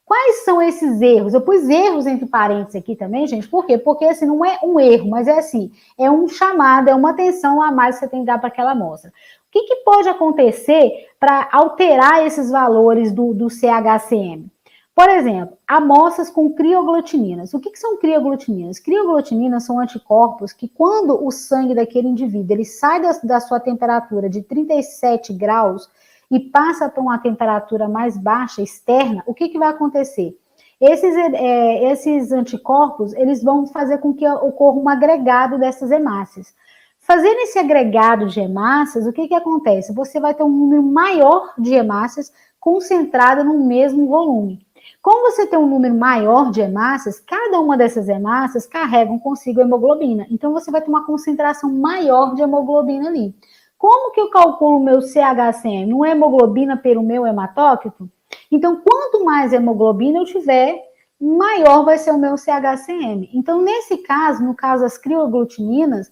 Quais são esses erros? Eu pus erros entre parênteses aqui também, gente. Por quê? Porque assim, não é um erro, mas é assim, é um chamado, é uma atenção a mais que você tem que dar para aquela amostra. O que pode acontecer para alterar esses valores do CHCM? Por exemplo, amostras com crioglutininas. O que são crioglutininas? Crioglutininas são anticorpos que, quando o sangue daquele indivíduo ele sai da sua temperatura de 37 graus e passa para uma temperatura mais baixa, externa, o que vai acontecer? Esses anticorpos, eles vão fazer com que ocorra um agregado dessas hemácias. Fazendo esse agregado de hemácias, o que acontece? Você vai ter um número maior de hemácias concentrada no mesmo volume. Como você tem um número maior de hemácias, cada uma dessas hemácias carregam consigo hemoglobina. Então, você vai ter uma concentração maior de hemoglobina ali. Como que eu calculo o meu CHCM? Uma hemoglobina pelo meu hematócrito? Então, quanto mais hemoglobina eu tiver, maior vai ser o meu CHCM. Então, nesse caso, no caso das crioglutininas,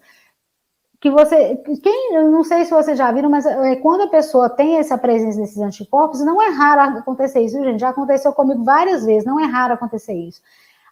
eu não sei se vocês já viram, mas quando a pessoa tem essa presença desses anticorpos, não é raro acontecer isso, gente. Já aconteceu comigo várias vezes, não é raro acontecer isso.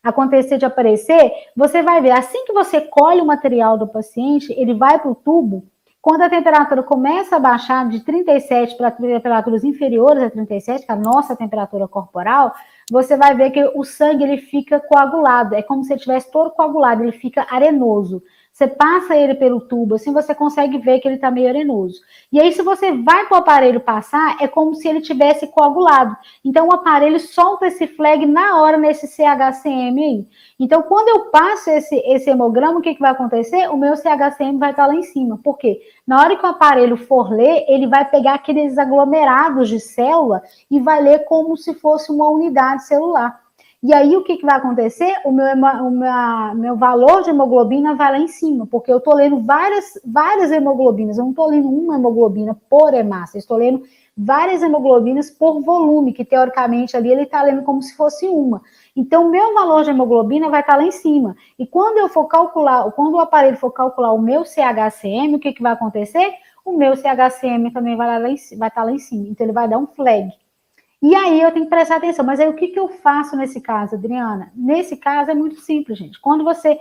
Acontecer de aparecer, você vai ver, assim que você colhe o material do paciente, ele vai para o tubo. Quando a temperatura começa a baixar de 37 para temperaturas inferiores a 37, que é a nossa temperatura corporal, você vai ver que o sangue ele fica coagulado, é como se ele estivesse todo coagulado, ele fica arenoso. Você passa ele pelo tubo, assim você consegue ver que ele está meio arenoso. E aí, se você vai para o aparelho passar, é como se ele tivesse coagulado. Então, o aparelho solta esse flag na hora nesse CHCM aí. Então, quando eu passo esse hemograma, o que vai acontecer? O meu CHCM vai estar lá em cima. Por quê? Na hora que o aparelho for ler, ele vai pegar aqueles aglomerados de célula e vai ler como se fosse uma unidade celular. E aí, o que vai acontecer? O meu valor de hemoglobina vai lá em cima, porque eu estou lendo várias hemoglobinas, eu não estou lendo uma hemoglobina por hemácia, eu estou lendo várias hemoglobinas por volume, que teoricamente ali ele está lendo como se fosse uma. Então, o meu valor de hemoglobina vai estar lá em cima. E quando o aparelho for calcular o meu CHCM, o que vai acontecer? O meu CHCM também vai estar lá em cima. Então, ele vai dar um flag. E aí eu tenho que prestar atenção. Mas aí o que eu faço nesse caso, Adriana? Nesse caso é muito simples, gente. Quando você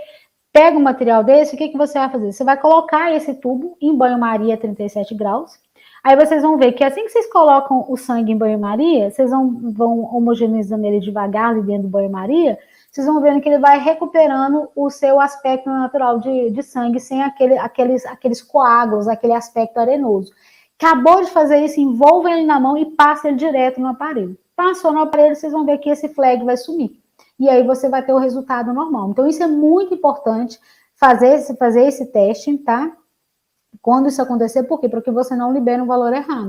pega um material desse, o que você vai fazer? Você vai colocar esse tubo em banho-maria a 37 graus. Aí vocês vão ver que assim que vocês colocam o sangue em banho-maria, vocês vão homogeneizando ele devagar ali dentro do banho-maria, vocês vão vendo que ele vai recuperando o seu aspecto natural de sangue, sem aqueles coágulos, aquele aspecto arenoso. Acabou de fazer isso, envolve ele na mão e passa ele direto no aparelho. Passou no aparelho, vocês vão ver que esse flag vai sumir. E aí você vai ter o resultado normal. Então, isso é muito importante, fazer esse teste, tá? Quando isso acontecer, por quê? Porque você não libera um valor errado.